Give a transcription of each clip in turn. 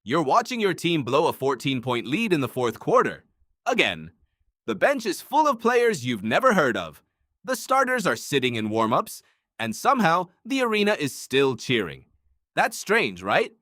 You're watching your team blow a 14-point lead in the fourth quarter. Again, the bench is full of players you've never heard of. The starters are sitting in warm-ups, and somehow the arena is still cheering. That's strange, right?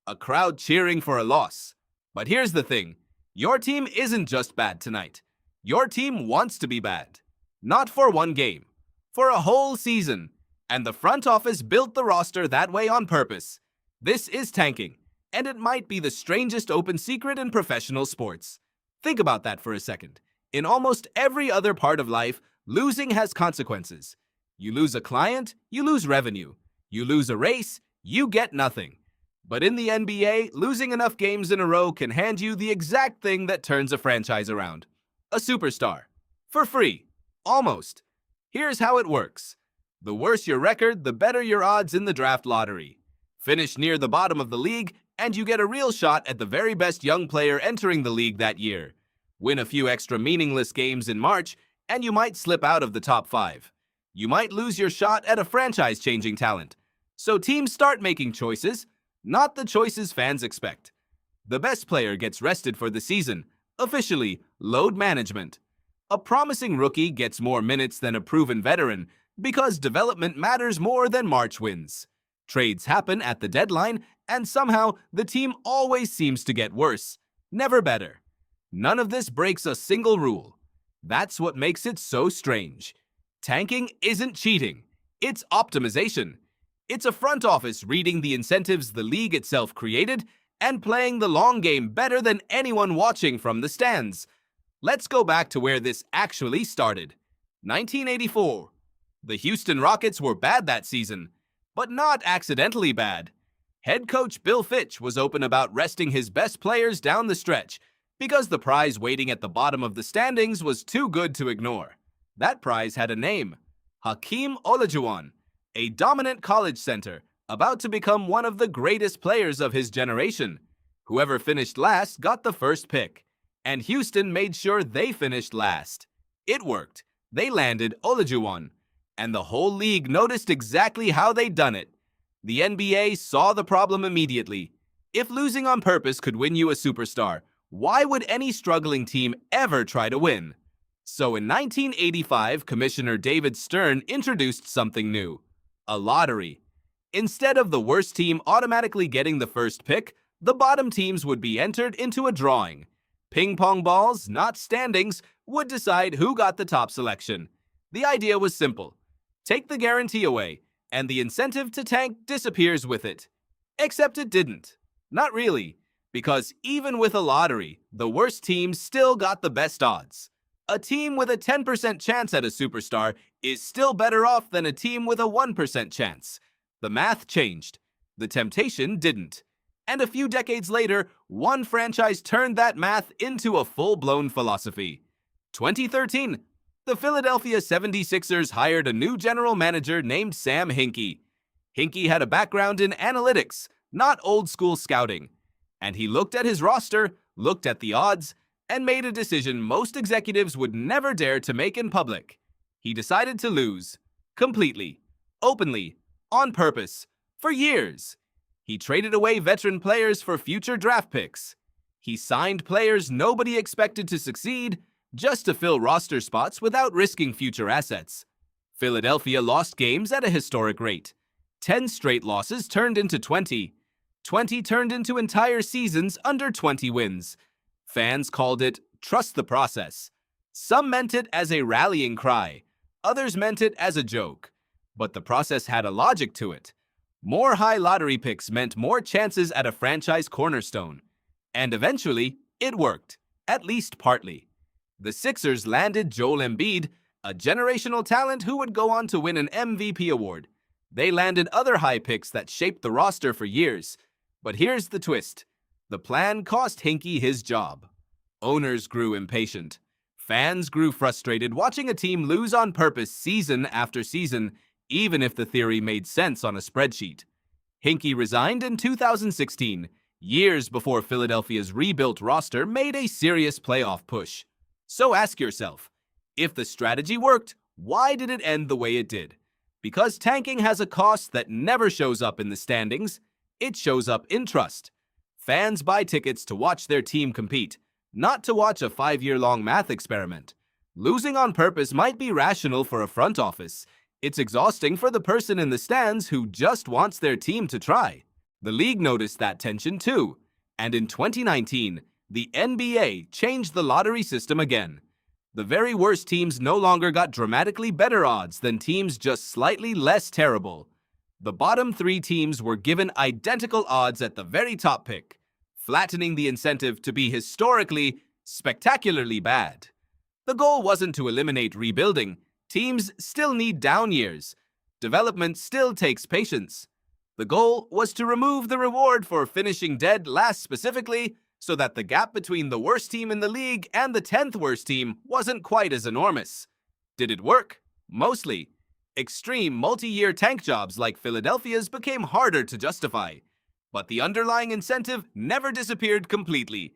A crowd cheering for a loss. But here's the thing. Your team isn't just bad tonight. Your team wants to be bad. Not for one game. For a whole season. And the front office built the roster that way on purpose. This is tanking, and it might be the strangest open secret in professional sports. Think about that for a second. In almost every other part of life, losing has consequences. You lose a client, you lose revenue. You lose a race, you get nothing. But in the NBA, losing enough games in a row can hand you the exact thing that turns a franchise around. A superstar. For free. Almost. Here's how it works. The worse your record, the better your odds in the draft lottery. Finish near the bottom of the league, and you get a real shot at the very best young player entering the league that year. Win a few extra meaningless games in March, and you might slip out of the top 5. You might lose your shot at a franchise-changing talent. So teams start making choices, not the choices fans expect. The best player gets rested for the season, officially load management. A promising rookie gets more minutes than a proven veteran because development matters more than March wins. Trades happen at the deadline, and somehow the team always seems to get worse, never better. None of this breaks a single rule. That's what makes it so strange. Tanking isn't cheating. It's optimization. It's a front office reading the incentives the league itself created and playing the long game better than anyone watching from the stands. Let's go back to where this actually started. 1984. The Houston Rockets were bad that season, but not accidentally bad. Head coach Bill Fitch was open about resting his best players down the stretch because the prize waiting at the bottom of the standings was too good to ignore. That prize had a name. Hakeem Olajuwon, a dominant college center, about to become one of the greatest players of his generation. Whoever finished last got the first pick, and Houston made sure they finished last. It worked. They landed Olajuwon, and the whole league noticed exactly how they'd done it. The NBA saw the problem immediately. If losing on purpose could win you a superstar, why would any struggling team ever try to win? So in 1985, Commissioner David Stern introduced something new. A lottery. Instead of the worst team automatically getting the first pick, the bottom teams would be entered into a drawing. Ping pong balls, not standings, would decide who got the top selection. The idea was simple. Take the guarantee away, and the incentive to tank disappears with it. Except it didn't. Not really, because even with a lottery, the worst teams still got the best odds. A team with a 10% chance at a superstar is still better off than a team with a 1% chance. The math changed. The temptation didn't. And a few decades later, one franchise turned that math into a full-blown philosophy. 2013, the Philadelphia 76ers hired a new general manager named Sam Hinkie. Hinkie had a background in analytics, not old-school scouting. And he looked at his roster, looked at the odds, and made a decision most executives would never dare to make in public. He decided to lose. Completely. Openly. On purpose. For years. He traded away veteran players for future draft picks. He signed players nobody expected to succeed just to fill roster spots without risking future assets. Philadelphia lost games at a historic rate. 10 straight losses turned into 20. 20 turned into entire seasons under 20 wins. Fans called it trust the process. Some meant it as a rallying cry. Others meant it as a joke. But the process had a logic to it. More high lottery picks meant more chances at a franchise cornerstone. And eventually, it worked, at least partly. The Sixers landed Joel Embiid, a generational talent who would go on to win an MVP award. They landed other high picks that shaped the roster for years. But here's the twist. The plan cost Hinkie his job. Owners grew impatient. Fans grew frustrated watching a team lose on purpose season after season, even if the theory made sense on a spreadsheet. Hinkie resigned in 2016, years before Philadelphia's rebuilt roster made a serious playoff push. So ask yourself, if the strategy worked, why did it end the way it did? Because tanking has a cost that never shows up in the standings. It shows up in trust. Fans buy tickets to watch their team compete, not to watch a 5-year-long math experiment. Losing on purpose might be rational for a front office. It's exhausting for the person in the stands who just wants their team to try. The league noticed that tension too, and in 2019, the NBA changed the lottery system again. The very worst teams no longer got dramatically better odds than teams just slightly less terrible. The bottom 3 teams were given identical odds at the very top pick, flattening the incentive to be historically, spectacularly bad. The goal wasn't to eliminate rebuilding. Teams still need down years. Development still takes patience. The goal was to remove the reward for finishing dead last specifically, so that the gap between the worst team in the league and the 10th worst team wasn't quite as enormous. Did it work? Mostly. Extreme multi-year tank jobs like Philadelphia's became harder to justify. But the underlying incentive never disappeared completely.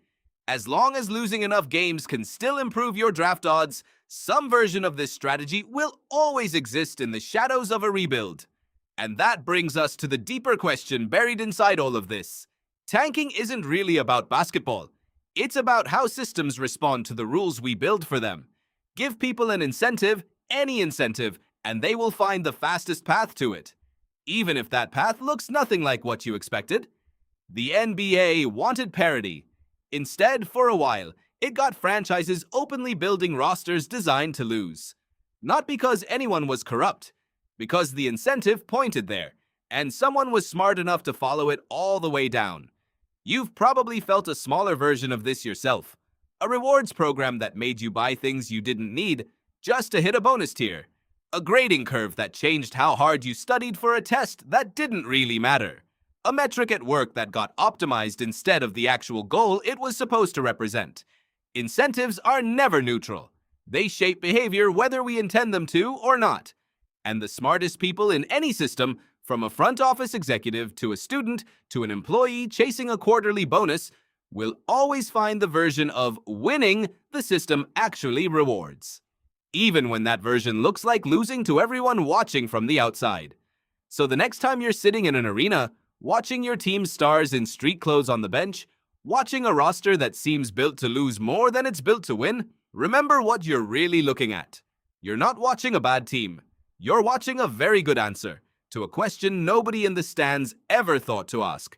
As long as losing enough games can still improve your draft odds, some version of this strategy will always exist in the shadows of a rebuild. And that brings us to the deeper question buried inside all of this. Tanking isn't really about basketball. It's about how systems respond to the rules we build for them. Give people an incentive, any incentive, and they will find the fastest path to it, even if that path looks nothing like what you expected. The NBA wanted parity. Instead, for a while, it got franchises openly building rosters designed to lose. Not because anyone was corrupt, because the incentive pointed there, and someone was smart enough to follow it all the way down. You've probably felt a smaller version of this yourself. A rewards program that made you buy things you didn't need just to hit a bonus tier. A grading curve that changed how hard you studied for a test that didn't really matter. A metric at work that got optimized instead of the actual goal it was supposed to represent. Incentives are never neutral. They shape behavior whether we intend them to or not. And the smartest people in any system, from a front office executive to a student to an employee chasing a quarterly bonus, will always find the version of winning the system actually rewards, even when that version looks like losing to everyone watching from the outside. So the next time you're sitting in an arena, watching your team's stars in street clothes on the bench, watching a roster that seems built to lose more than it's built to win, remember what you're really looking at. You're not watching a bad team. You're watching a very good answer to a question nobody in the stands ever thought to ask.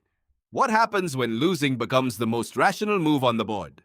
What happens when losing becomes the most rational move on the board?